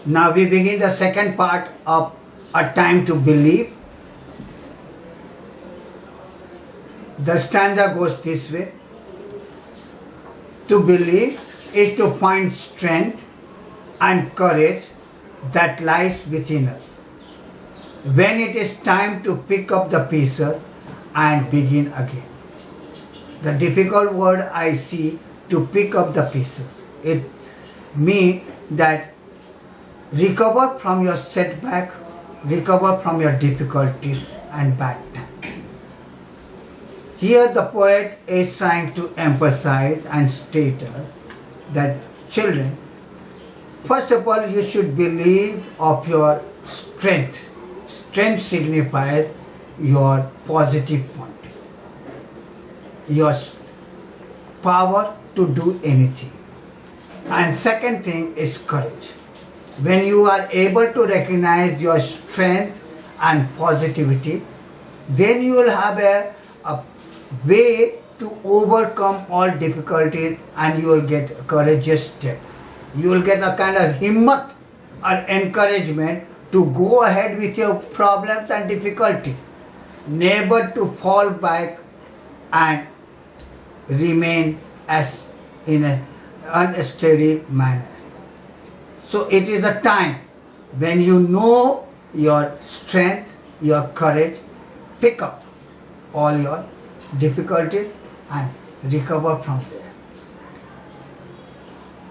Now we begin the second part of A Time to Believe. The stanza goes this way. To believe is to find strength and courage that lies within us. When it is time to pick up the pieces and begin again. The difficult word I see, to pick up the pieces. It means that recover from your setback, recover from your difficulties and bad times. Here the poet is trying to emphasize and state that children, first of all, you should believe of your strength. Strength signifies your positive point, your power to do anything. And second thing is courage. When you are able to recognize your strength and positivity, then you will have a way to overcome all difficulties and you will get a courageous step. You will get a kind of himmat or encouragement to go ahead with your problems and difficulties. Never to fall back and remain as in an unsteady manner. So it is a time when you know your strength, your courage, pick up all your difficulties and recover from there.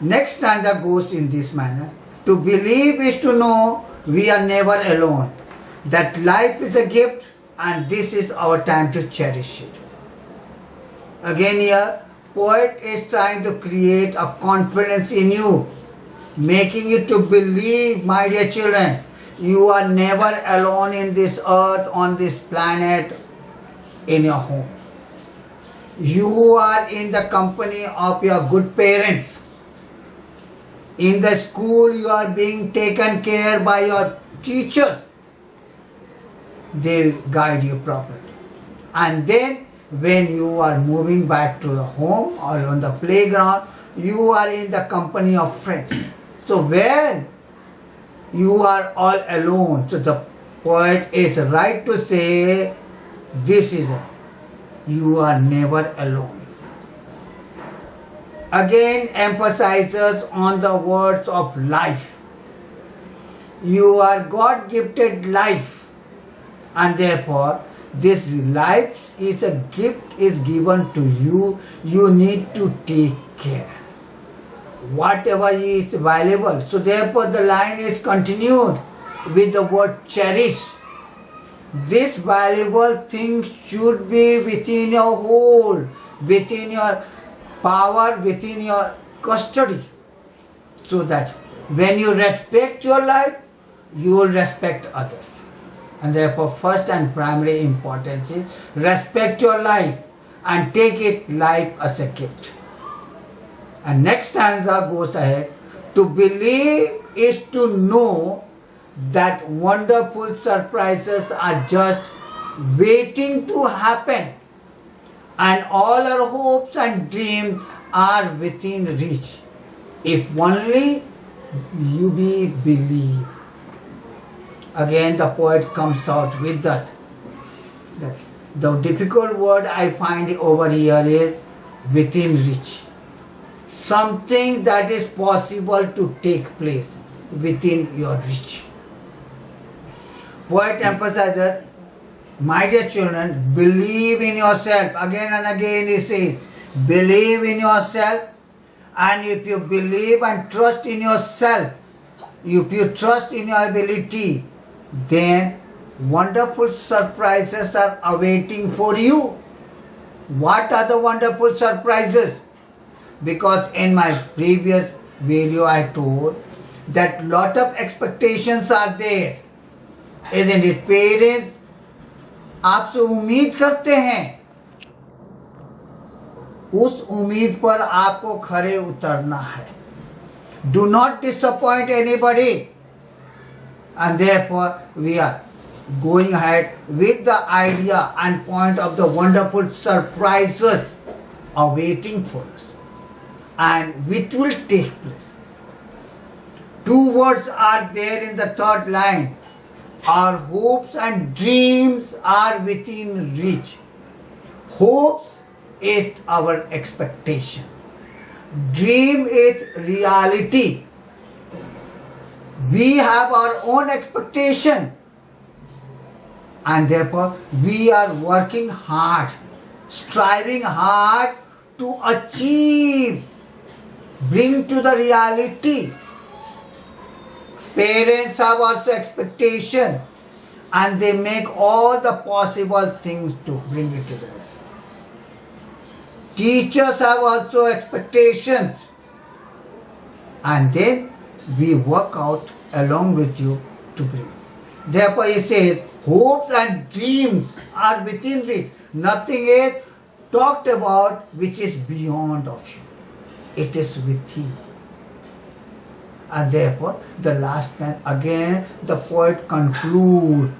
Next stanza goes in this manner. To believe is to know we are never alone, that life is a gift and this is our time to cherish it. Again here, poet is trying to create a confidence in you, making you to believe, my dear children, you are never alone in this earth, on this planet, in your home. You are in the company of your good parents. In the school, you are being taken care by your teachers. They will guide you properly. And then, when you are moving back to the home or on the playground, you are in the company of friends. So when you are all alone, so the poet is right to say, this is you are never alone. Again emphasizes on the words of life. You are God-gifted life, and therefore this life is a gift is given to you. You need to take care. Whatever is valuable. So therefore the line is continued with the word cherish. This valuable thing should be within your hold, within your power, within your custody. So that when you respect your life, you will respect others. And therefore first and primary importance is respect your life and take it life as a gift. And next stanza goes ahead. To believe is to know that wonderful surprises are just waiting to happen and all our hopes and dreams are within reach if only you believe. Again the poet comes out with that. The difficult word I find over here is within reach. Something that is possible to take place within your reach. Poet emphasizes, my dear children, believe in yourself. Again and again he says, believe in yourself, and if you believe and trust in yourself, if you trust in your ability, then wonderful surprises are awaiting for you. What are the wonderful surprises? Because in my previous video I told that lot of expectations are there. Isn't it? Parents आपसे उम्मीद करते हैं, उस उम्मीद पर आपको खरे उतरना है. Do not disappoint anybody. And therefore we are going ahead with the idea and point of the wonderful surprises awaiting for us and which will take place. Two words are there in the third line. Our hopes and dreams are within reach. Hopes is our expectation. Dream is reality. We have our own expectation, and therefore we are working hard, striving hard to achieve, bring to the reality. Parents have also expectation, and they make all the possible things to bring it to the reality. Teachers have also expectations, and then we work out along with you to bring. Therefore, he says, hopes and dreams are within reach. Nothing is talked about which is beyond of you. It is within. And therefore, the last line again, the poet concludes,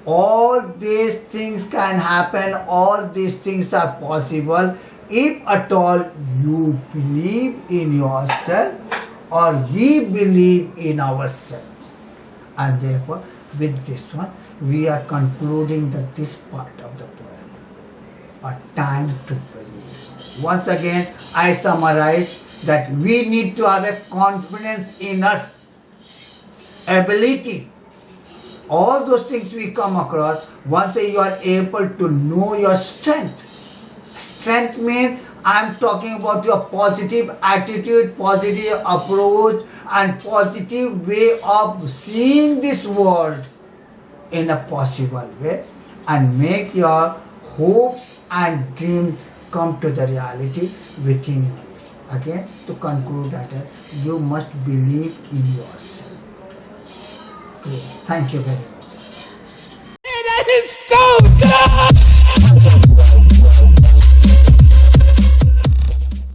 all these things can happen, all these things are possible if at all you believe in yourself or we believe in ourselves. And therefore, with this one, we are concluding this part of the poem. A time to believe. Once again, I summarize that we need to have a confidence in us, ability. All those things we come across, once you are able to know your strength. Strength means I am talking about your positive attitude, positive approach, and positive way of seeing this world in a possible way, and make your hopes and dreams come to the reality within you. Again, to conclude that you must believe in yourself. Okay. Thank you very much. That is so good!